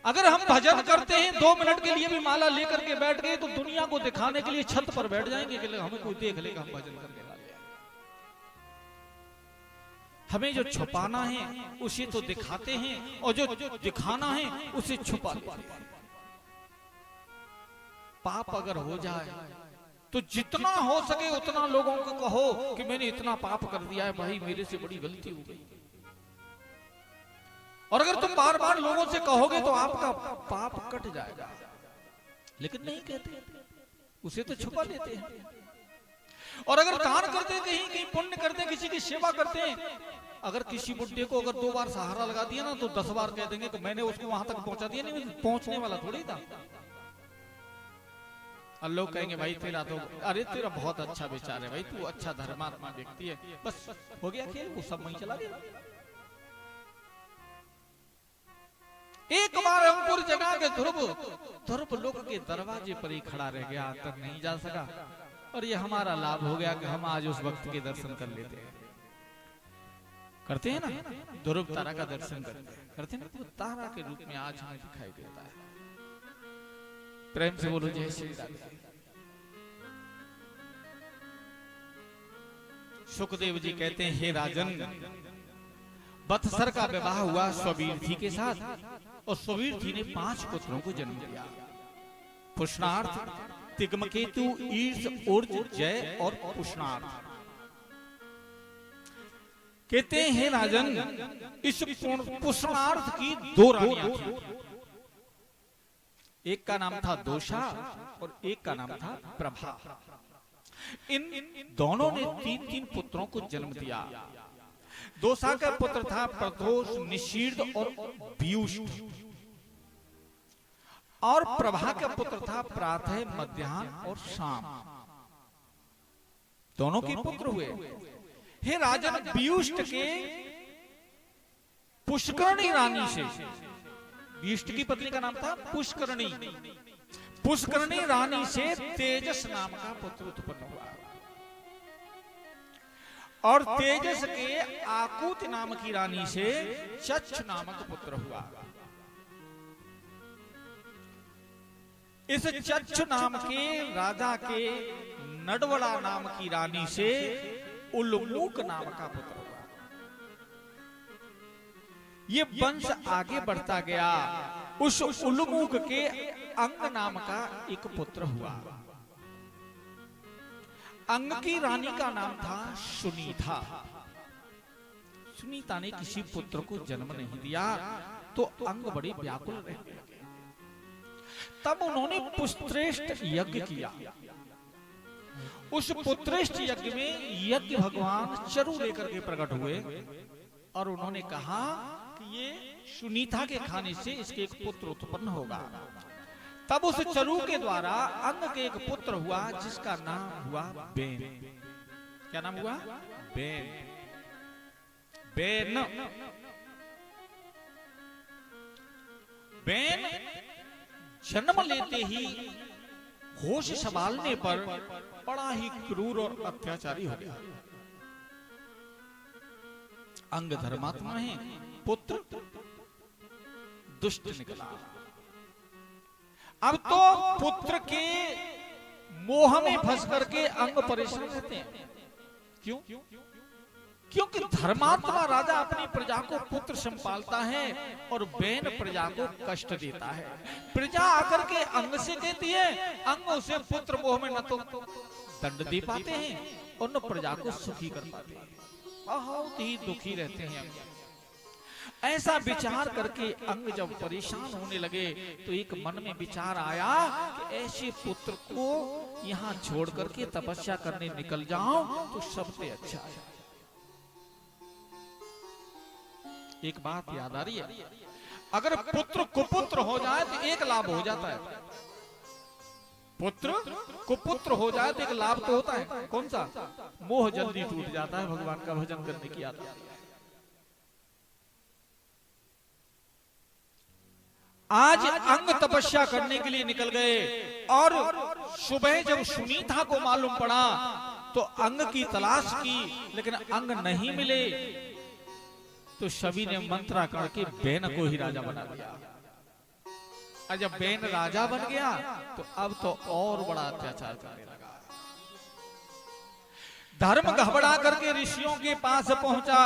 अगर हम भजन करते हैं 2 मिनट के लिए भी माला लेकर के बैठ गए तो दुनिया को दिखाने के लिए छत पर बैठ जाएंगे कि हमें कोई देख लेगा हम भजन करने वाले हैं। हमें जो छुपाना है उसे तो दिखाते हैं और जो दिखाना है उसे छुपा लेते हैं। पाप अगर हो जाए तो जितना हो सके उतना लोगों को कहो कि मैंने इतना पाप कर दिया है भाई, मेरे से बड़ी गलती हो गई। और अगर तुम बार बार लोगों से कहोगे तो आपका पाप कट जाएगा, लेकिन नहीं कहते, उसे तो छुपा लेते हैं। और अगर दान करते, कहीं कहीं पुण्य करते, किसी की सेवा करते हैं, अगर किसी बुड्ढे को अगर 2 बार सहारा लगा दिया ना तो 10 बार कह देंगे कि मैंने उसको वहां तक पहुंचा दिया, नहीं पहुंचने वाला थोड़ी था। और लोग कहेंगे भाई तेरा तो, अरे तेरा बहुत अच्छा विचार है भाई, तू अच्छा धर्मात्मा व्यक्ति है, बस हो गया खेल, वो सब वहीं चला गया। एक बार अंकुर जगा के ध्रुव लोक के दरवाजे पर ही खड़ा रह गया, अंदर नहीं जा सका। और ये हमारा लाभ हो गया कि हम आज उस वक्त के दर्शन कर लेते हैं, करते हैं ना, ध्रुव तारा का दर्शन करते हैं ना, तो तारा के रूप में आज हमें दिखाई देता है। प्रेम से बोलो जय श्री राम। सुखदेव जी कहते हैं, हे राजन, वत्सर का विवाह हुआ स्ववीरथी के साथ और स्ववीरथी ने 5 पुत्रों को जन्म दिया। पुष्णार्थ, तिग्मकेतु, ईर्ष, ऊर्ज, जय और पुष्णार्थ। कहते हैं, हे राजन, इस पुष्णार्थ की 2 रानियां थी। एक का नाम था दोषा और एक का नाम था प्रभा। इन दोनों ने 3-3 पुत्रों को जन्म दिया। दोषा का पुत्र था प्रदोष, निशीर्द और पीयूष, और प्रभा का पुत्र था प्रातः, मध्याह्न और शाम। दोनों के पुत्र हुए। हे राजन, पीयूष के पुष्करणी रानी से, पीयूष की पत्नी का नाम था पुष्करणी, पुष्करणी रानी से तेजस नाम का पुत्र उत्पन्न हुआ। और तेजस के आकुत नाम की रानी से चक्ष नामक पुत्र हुआ। इस चक्ष नाम के राजा के नडवड़ा नाम की रानी से उल्मूक नाम का पुत्र हुआ। ये वंश आगे बढ़ता गया। उस उल्मूक के अंग नाम का एक पुत्र हुआ। अंग की रानी का नाम था सुनीता। सुनीता ने किसी पुत्र को जन्म नहीं दिया तो अंग बड़े व्याकुल रहने लगे। तब उन्होंने पुत्रेष्ट यज्ञ किया। उस पुत्रेष्ट यज्ञ में यज्ञ भगवान चरु लेकर के प्रकट हुए और उन्होंने कहा कि ये सुनीता के खाने से इसके एक पुत्र उत्पन्न होगा। तब उस चरु के द्वारा अंग के एक पुत्र हुआ जिसका नाम हुआ बेन। क्या नाम हुआ? बेन। बेन बेन जन्म लेते ही होश संभालने पर बड़ा ही क्रूर और अत्याचारी हो गया। अंग धर्मात्मा है, पुत्र दुष्ट निकला। अब तो पुत्र के मोह में फंस करके अंग परेशान रहते हैं। क्यों? क्योंकि धर्मात्मा राजा अपनी प्रजा को पुत्र संपालता है और बेन प्रजा को कष्ट देता है। प्रजा आकर के अंग से कहती है, अंग उसे पुत्र मोह में न तो दंड दे पाते हैं और न प्रजा को सुखी कर पाते हैं। बहुत ही दुखी रहते हैं। ऐसा विचार करके अंग जब परेशान होने लगे तो एक मन में विचार आया कि ऐसे पुत्र को यहाँ छोड़ करके तपस्या करने निकल जाऊं तो सबसे अच्छा है। एक बात याद आ रही है, अगर पुत्र कुपुत्र हो जाए तो एक लाभ हो जाता है। पुत्र कुपुत्र हो जाए तो एक लाभ तो होता है। कौन सा? मोह जल्दी टूट जाता है भगवान का भजन करने की आदत। आज अंग तपस्या करने के लिए निकल गए और सुबह जब सुनीता को मालूम पड़ा तो अंग की तलाश की, लेकिन अंग नहीं मिले तो सभी ने मंत्रा करके बेन को ही राजा बना दिया। और जब बेन राजा बन गया तो अब तो और बड़ा अत्याचार करने लगा। धर्म घबरा करके ऋषियों के पास पहुंचा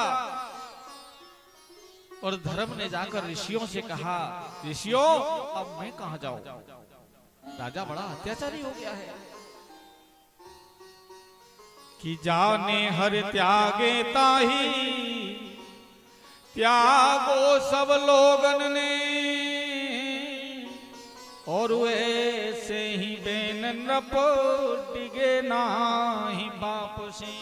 और धर्म ने जाकर ऋषियों से कहा, ऋषियों अब मैं कहां जाऊं, राजा बड़ा अत्याचारी हो गया है। कि जाने हर त्यागे ताही त्यागो सब लोगन ने, और ऐसे ही बेन नृप डिगे नाही बाप से।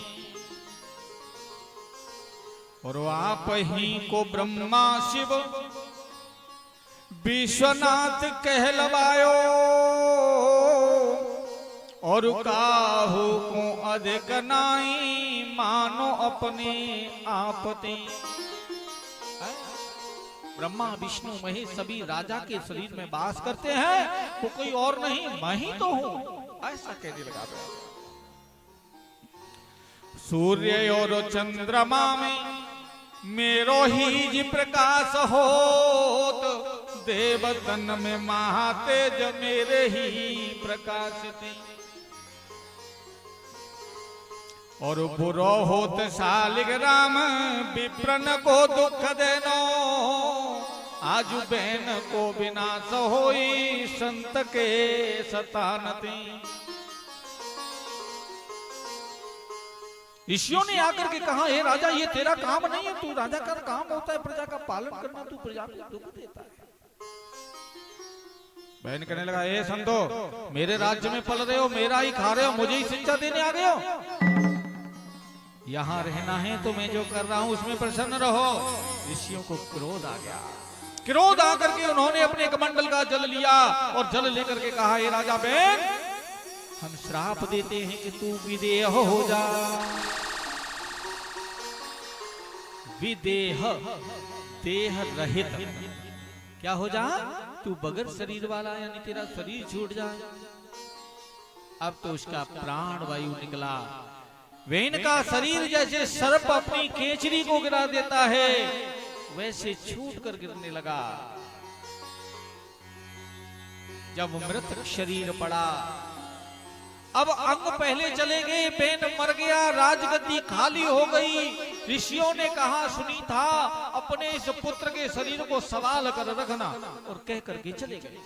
और आप ही को ब्रह्मा शिव विश्वनाथ कहलवायो, और काहू को अधिक नाई मानो अपने आपते। ब्रह्मा विष्णु महेश सभी राजा के शरीर में वास करते हैं, वो कोई और नहीं मैं ही तो हूं, ऐसा कहने लगा। सूर्य और चंद्रमा में मेरो ही जी प्रकाश होत, देवतन में महातेज मेरे ही प्रकाश थे। और बुरो होत शालिग्राम विप्रन को दुख देनो, आजु बहन को विनाश होई संत के सतानती। ऋषियों ने आकर के कहा, हे राजा ये तेरा काम नहीं है, तू राजा का काम होता है प्रजा का पालन करना, तू प्रजा को दुख देता है। बहन कहने लगा, हे संतो मेरे राज्य में पल रहे हो, मेरा ही खा रहे हो, मुझे ही शिक्षा देने आ गए हो। यहां रहना है तो मैं जो कर रहा हूं उसमें प्रसन्न रहो। ऋषियों को क्रोध आ गया। क्रोध आकर के उन्होंने अपने कमंडल का जल लिया और जल लेकर के कहा, हे राजा बहन हम श्राप देते हैं कि तू विदेह हो जा। विदेह देह रहित, क्या हो जा, तू बगैर शरीर वाला, यानी तेरा शरीर छूट जाए। अब तो उसका प्राण वायु निकला। वेन का शरीर जैसे सर्प अपनी केचरी को गिरा देता है वैसे छूट कर गिरने लगा। जब मृत शरीर पड़ा, अब अंग पहले चले गए, बेन मर गया, राजगद्दी खाली हो गई। ऋषियों ने कहा, सुनीता अपने इस पुत्र के शरीर को संभाल कर रखना, और कह करके चले गए।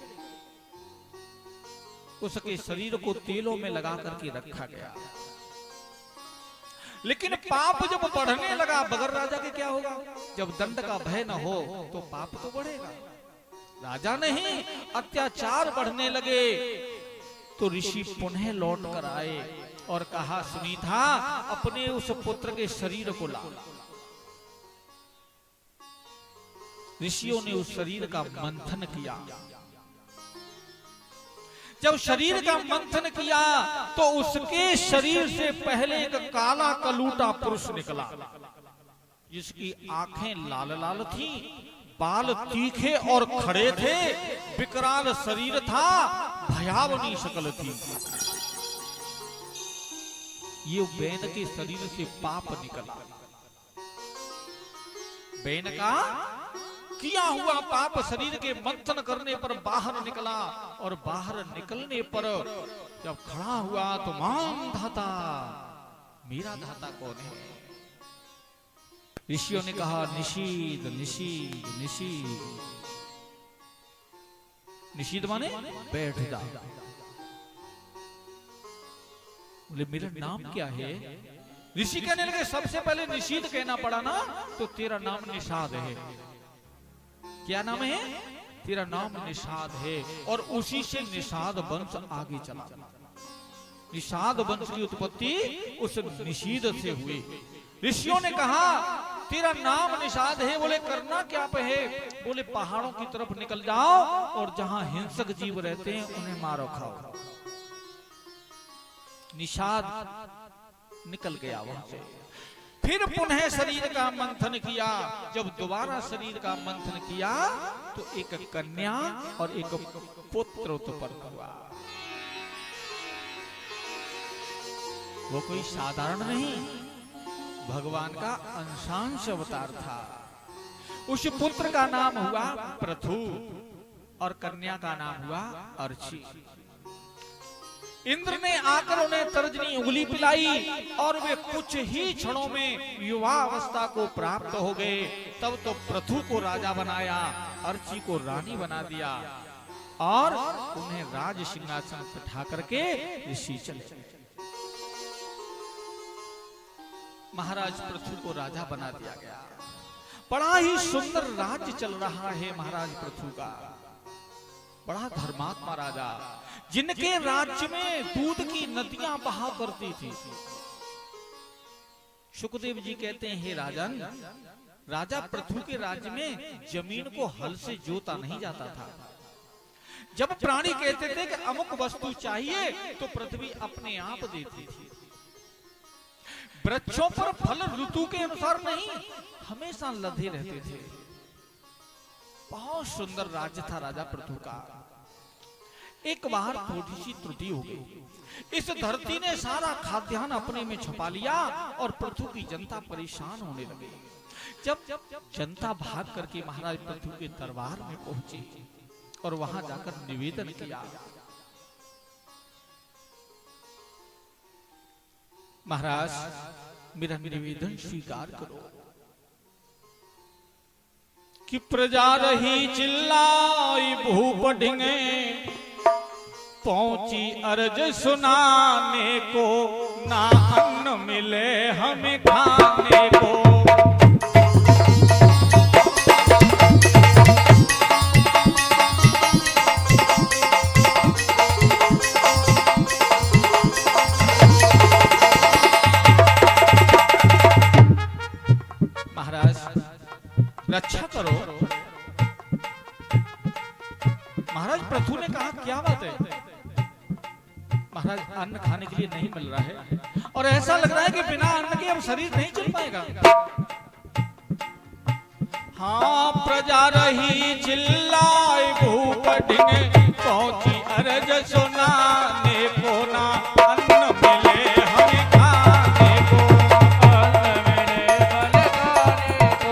उसके शरीर को तेलों में लगा करके रखा गया। लेकिन पाप जब बढ़ने लगा, बगैर राजा के क्या होगा, जब दंड का भय न हो तो पाप तो बढ़ेगा। राजा नहीं, अत्याचार बढ़ने लगे तो ऋषि पुनः लौट कर आए और कहा, सुनीता अपने उस पुत्र के शरीर को ला। ऋषियों ने उस शरीर का मंथन किया। जब शरीर का मंथन किया तो उसके शरीर से पहले एक काला कलूटा पुरुष निकला, जिसकी आंखें लाल लाल थी, बाल तीखे और खड़े थे, विकराल शरीर था, भयावनी शक्ल थी। ये बेन के शरीर से पाप निकला। बेन का किया हुआ पाप शरीर के मंथन करने पर बाहर निकला, और बाहर निकलने पर जब खड़ा हुआ तो मान धाता, मेरा धाता कौन है? ऋषियों ने कहा, निषीद निषीद निषीद। निषीद माने बैठ जा। बोले मेरा नाम क्या है? ऋषि कहने लगे, सबसे पहले निषीद कहना पड़ा ना, तो तेरा नाम निषाद है। क्या नाम है? तेरा नाम निषाद है। और उसी से निषाद वंश आगे चला। निषाद वंश की उत्पत्ति उस निषीद से हुई। ऋषियों ने कहा, तेरा नाम निषाद है। बोले करना क्या पे है? बोले पहाड़ों की तरफ निकल जाओ और जहां हिंसक जीव रहते हैं उन्हें मारो खाओ। निषाद निकल गया वहां से। फिर पुनः शरीर का मंथन किया। जब दोबारा शरीर का मंथन किया तो एक कन्या और एक पुत्र उत्पन्न हुआ। वो कोई साधारण नहीं, भगवान का अंशांश अवतार था। उस पुत्र का नाम हुआ पृथु। और कन्या का नाम हुआ अर्ची। इंद्र ने आकर उन्हें तर्जनी उंगली पिलाई और वे कुछ ही क्षणों में युवा अवस्था को प्राप्त हो गए। तब तो पृथु को राजा बनाया, अर्ची को रानी बना दिया और उन्हें राज सिंहासन बिठा करके ऋषि चले। महाराज पृथु को राजा बना दिया गया। बड़ा ही सुंदर राज्य चल रहा है महाराज पृथु का। बड़ा धर्मात्मा राजा, जिनके राज्य में दूध की नदियां बहा करती थी। सुखदेव जी कहते हैं, हे राजन, राजा पृथु के राज्य में जमीन को हल से जोता नहीं जाता था। जब प्राणी कहते थे कि अमुक वस्तु चाहिए तो पृथ्वी अपने आप देती थी। वृक्षों पर फल ऋतु के अनुसार नहीं, हमेशा लदे रहते थे। बहुत सुंदर राज्य था राजा पृथु का। एक बार थोड़ी सी त्रुटि हो गई। इस धरती ने सारा खाद्यान्न अपने में छुपा लिया और पृथु की जनता परेशान होने लगी। जब जनता भाग करके महाराज पृथु के दरबार में पहुंची और वहां जाकर निवेदन किया, महाराज मेरा निवेदन स्वीकार करो कि प्रजा रही चिल्लाई भूप ढिंगे, पहुंची अर्ज सुनाने को, ना अन्न मिले हमें खाने को। महाराज रक्षा करो। महाराज पृथु ने कहा, क्या बात है महाराज, अन्न खाने के लिए नहीं मिल रहा है और ऐसा लग रहा है कि बिना अन्न के अब शरीर नहीं चल पाएगा। हाँ, प्रजा रही चिल्लाए भूप ढिंगे, पहुंची अर्ज सुनाने को, ना अन्न मिले हमें खाने को, अन्न मिले हमें खाने को।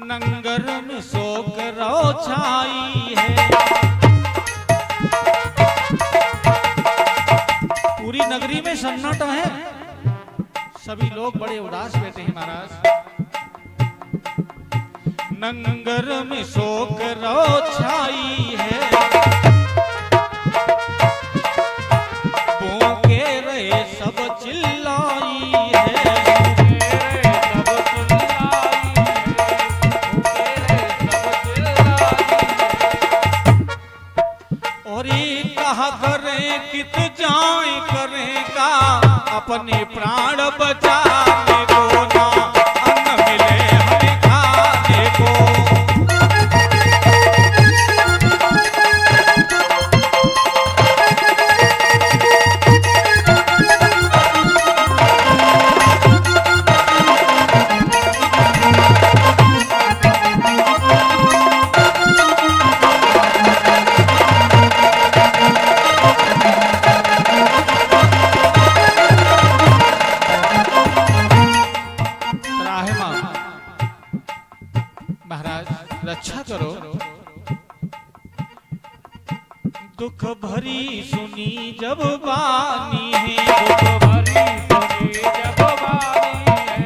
नंगर में शोक रो छाई है, पूरी नगरी में सन्नाटा है, सभी लोग बड़े उदास बैठे हैं महाराज। नंगर में शोक रो छाई है, भूखे रहे सब चिल्लाई है, करें कित जाए करेगा अपने प्राण बचाने को, ना अन्न मिले हमें खाने को। रक्षा करो। दुख भरी सुनी जब बानी है, दुख भरी सुनी जब बानी है,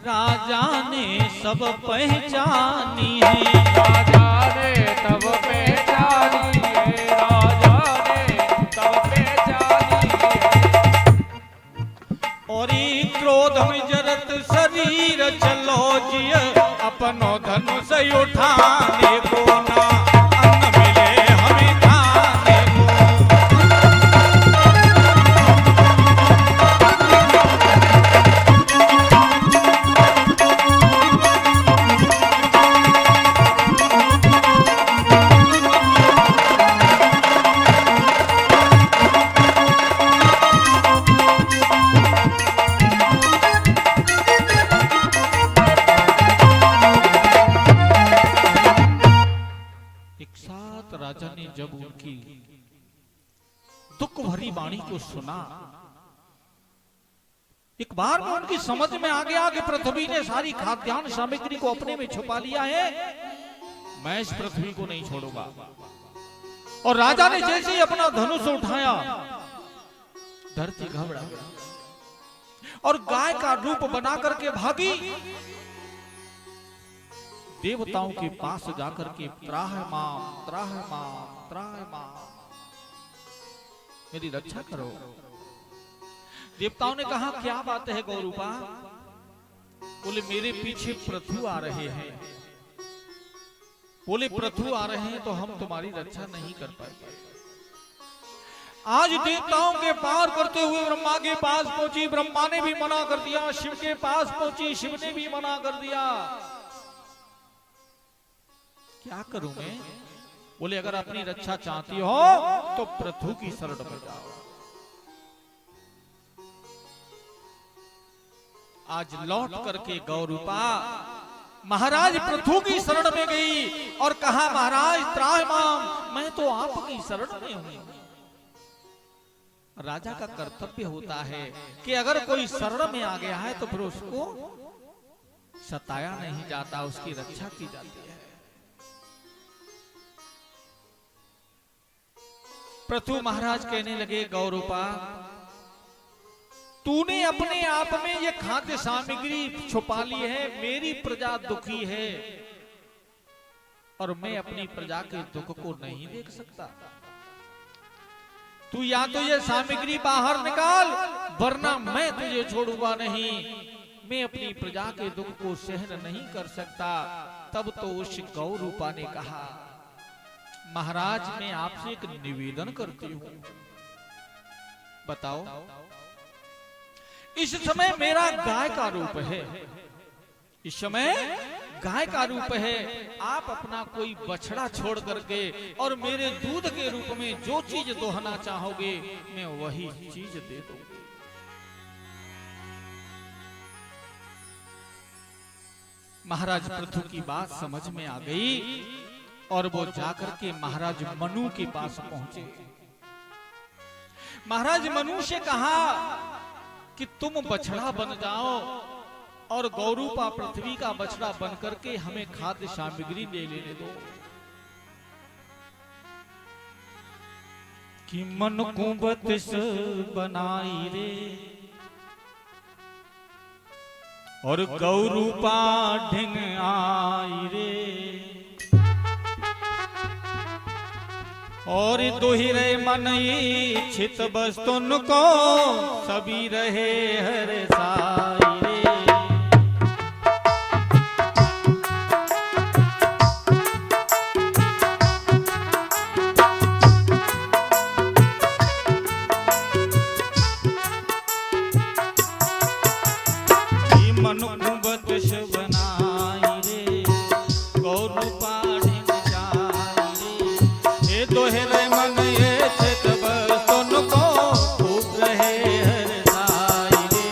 राजा ने सब पहचानी है, राजा ने तब पहचानी है, राजा ने तब पहचानी है। और क्रोध में जरत शरीर चलो जिय, अपनो धनुष उठाने को, ना अन्न मिले हमें खाने को। राजा ने जब उनकी दुख भरी वाणी को सुना, एक बार में उनकी समझ में आ गया कि पृथ्वी ने सारी खाद्यान्न सामग्री को अपने में छुपा लिया है, मैं इस पृथ्वी को नहीं छोड़ूंगा। और राजा ने जैसे ही अपना धनुष उठाया, धरती घबरा गई और गाय का रूप बना करके भागी। देवताओं के पास जाकर के त्राहिमाम त्राहिमाम त्राहिमाम, मेरी रक्षा करो। देवताओं ने कहा क्या बात है गौरूपा? बोले मेरे पीछे पृथु आ रहे हैं। बोले पृथु आ रहे हैं तो हम तुम्हारी रक्षा नहीं कर पाएंगे। आज देवताओं के पार करते हुए ब्रह्मा के पास पहुंची, ब्रह्मा ने भी मना कर दिया। शिव के पास पहुंची, शिव ने भी मना कर दिया। क्या करूं मैं? बोले अगर अपनी रक्षा चाहती हो तो पृथु की शरण में जाओ। आज लौट करके गौरूपा महाराज पृथु की शरण में गई और कहा महाराज त्राहिमाम, मैं तो आपकी शरण में हूं। राजा का कर्तव्य होता है कि अगर कोई शरण में आ गया है तो फिर उसको सताया नहीं जाता, उसकी रक्षा की जाती है। पृथु महाराज कहने लगे गौरूपा, तूने अपने आप में ये खाद्य सामग्री छुपा ली है, मेरी प्रजा दुखी है और मैं अपनी प्रजा के दुख को नहीं देख सकता। तू या तो ये सामग्री बाहर निकाल, वरना मैं तुझे छोड़ूंगा नहीं। मैं अपनी प्रजा के दुख को सहन नहीं कर सकता। तब तो उस गौरूपा ने कहा, महाराज मैं आपसे एक निवेदन करती हूं, बताओ। इस समय मेरा गाय का रूप है, इस समय गाय का रूप है। आप अपना कोई बछड़ा छोड़ करके और मेरे दूध के रूप में जो चीज दोहना चाहोगे मैं वही चीज दे दूंगी। महाराज पृथु की बात समझ में आ गई और वो जाकर के महाराज मनु के पास पहुंचे। महाराज मनु से कहा कि तुम बछड़ा बन जाओ और गौरूपा पृथ्वी का बछड़ा बन करके हमें खाद्य सामग्री ले लेने दो। कि मन को बतिस बनाई रे और गौरूपा ढिंग आई रे, और दोहिरे मन इच्छित वस्तुन को सभी रहे हर साई रे। मन बतिस बनाई रे गौरूपा ढिंग जाई रे, दोहरे मन ये चित वस्तुन को खूब रहे हर साई रे।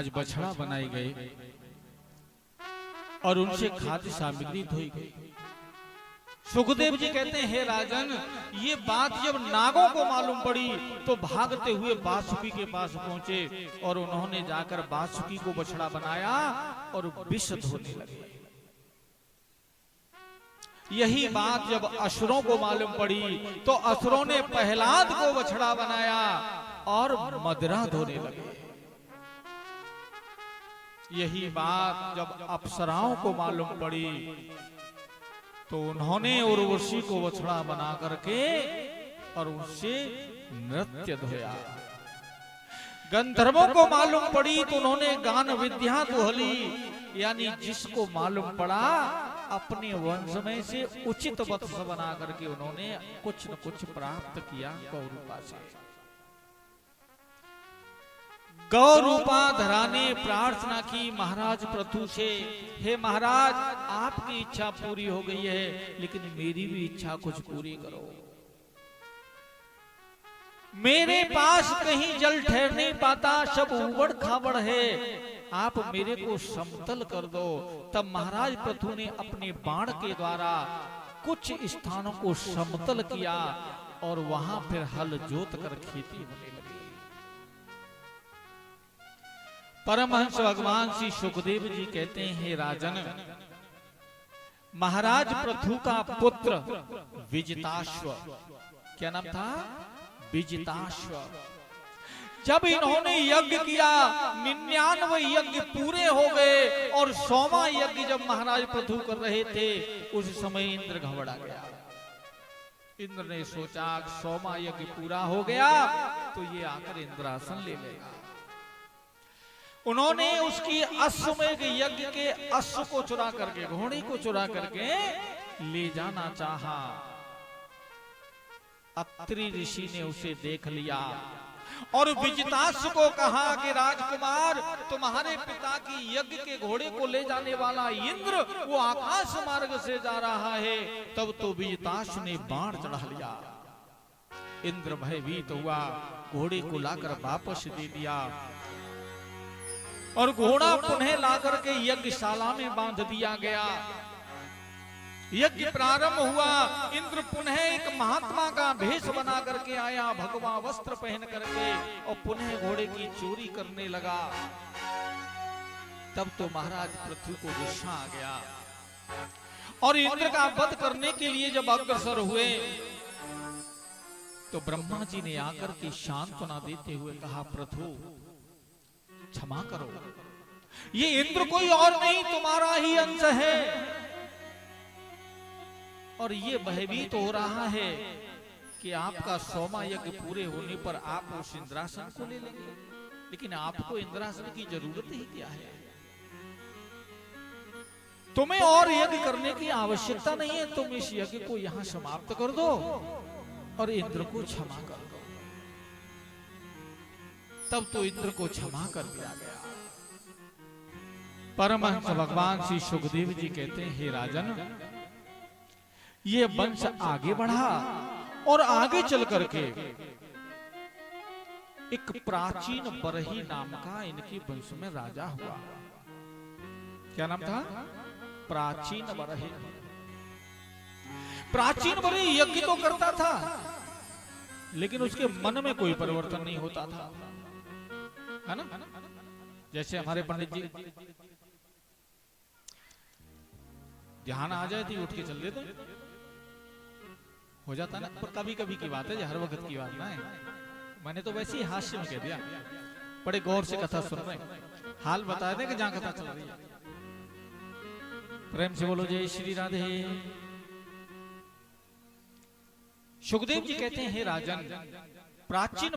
आज बछड़ा बनाए गए और उनसे खाद्य सामग्री धोई गई। सुखदेव जी कहते हैं, हे राजन, ये बात जब नागों को मालूम पड़ी तो भागते हुए वासुकी के पास पहुंचे और उन्होंने जाकर वासुकी को बछड़ा बनाया और विष धोने लगे। यही बात जब असुरों को मालूम पड़ी तो असुरों ने प्रहलाद को बछड़ा बनाया और मदिरा धोने लगे। यही बात जब अप्सराओं को मालूम पड़ी तो उन्होंने उर्वशी को बछड़ा बना करके और उससे नृत्य धोया। गंधर्वों को मालूम पड़ी तो उन्होंने गान विद्या दोहली, यानी जिसको मालूम पड़ा अपने वंश में से उचित वत्स बना करके उन्होंने कुछ न कुछ प्राप्त किया गौरूपा से। गौरूपा धरा ने प्रार्थना की महाराज पृथु से, हे महाराज, आपकी इच्छा पूरी हो गई है, लेकिन मेरी भी इच्छा कुछ पूरी करो। मेरे पास कहीं जल ठहर नहीं पाता, सब उबड़ खाबड़ है, आप मेरे को समतल कर दो। तब महाराज पृथु ने अपने बाण के द्वारा कुछ स्थानों को समतल किया और वहां फिर हल जोत कर खेती होने लगी। परमहंस भगवान श्री सुखदेव जी कहते हैं, हे राजन, महाराज पृथु का पुत्र विजिताश्व, क्या नाम था? विजिताश्व, जब इन्होंने यज्ञ किया 99 यज्ञ पूरे हो गए और 100वां यज्ञ जब महाराज पृथु कर रहे थे उस समय इंद्र घबरा गया। इंद्र ने सोचा 100वां यज्ञ पूरा हो गया तो ये आकर इंद्रासन ले लेगा। उन्होंने उसकी अश्वमेध यज्ञ के अश्व को चुरा करके, घोड़े को चुरा करके ले जाना चाहा। अत्रि ऋषि ने उसे देख लिया और विजिताश्व को कहा कि राजकुमार, तुम्हारे पिता की यज्ञ के घोड़े को ले जाने वाला इंद्र वो आकाश मार्ग से जा रहा है। तब तो विजिताश्व ने बाण चढ़ा लिया। इंद्र भयभीत हुआ, घोड़े को लाकर वापस दे दिया और घोड़ा पुनः लाकर के यज्ञशाला में बांध दिया गया। यज्ञ प्रारंभ हुआ, इंद्र पुनः एक महात्मा का भेष बना करके आया, भगवा वस्त्र पहन करके, और पुनः घोड़े की चोरी करने लगा। तब तो महाराज पृथु को गुस्सा आ गया और इंद्र का वध करने के लिए जब अग्रसर हुए तो ब्रह्मा जी ने आकर के सांत्वना देते हुए कहा, पृथु क्षमा करो, ये इंद्र कोई और नहीं तुम्हारा ही अंश है और ये भयभीत हो रहा है कि आपका 100वां यज्ञ पूरे होने पर आप उस इंद्रासन को ले लेंगे, लेकिन आपको इंद्रासन की जरूरत ही क्या है? तुम्हें और यज्ञ करने की आवश्यकता नहीं है, तुम इस यज्ञ को यहां समाप्त कर दो और इंद्र को क्षमा कर दो। तब तो इंद्र को क्षमा कर दिया गया। परमहंस भगवान श्री सुखदेव जी कहते हैं, हे राजन, ये वंश आगे बढ़ा और आगे चल करके एक प्राचीन बरही नाम का इनके वंश में राजा हुआ। क्या नाम था? प्राचीन बरही। प्राचीन बरही यज्ञ तो करता था लेकिन उसके मन में कोई परिवर्तन नहीं होता था, है ना? जैसे हमारे पंडित जी ध्यान आ जाए तो उठ के चल देते हो जाता ना, पर कभी कभी की बात है, हर वक्त की बात ना है। मैंने तो वैसे ही हास्य में कह दिया, बड़े गौर से कथा सुन रहे, हाल बता दें कि जहां कथा चल रही है। प्रेम से बोलो जय श्री राधे। सुखदेव जी कहते हैं, हे राजन, प्राचीन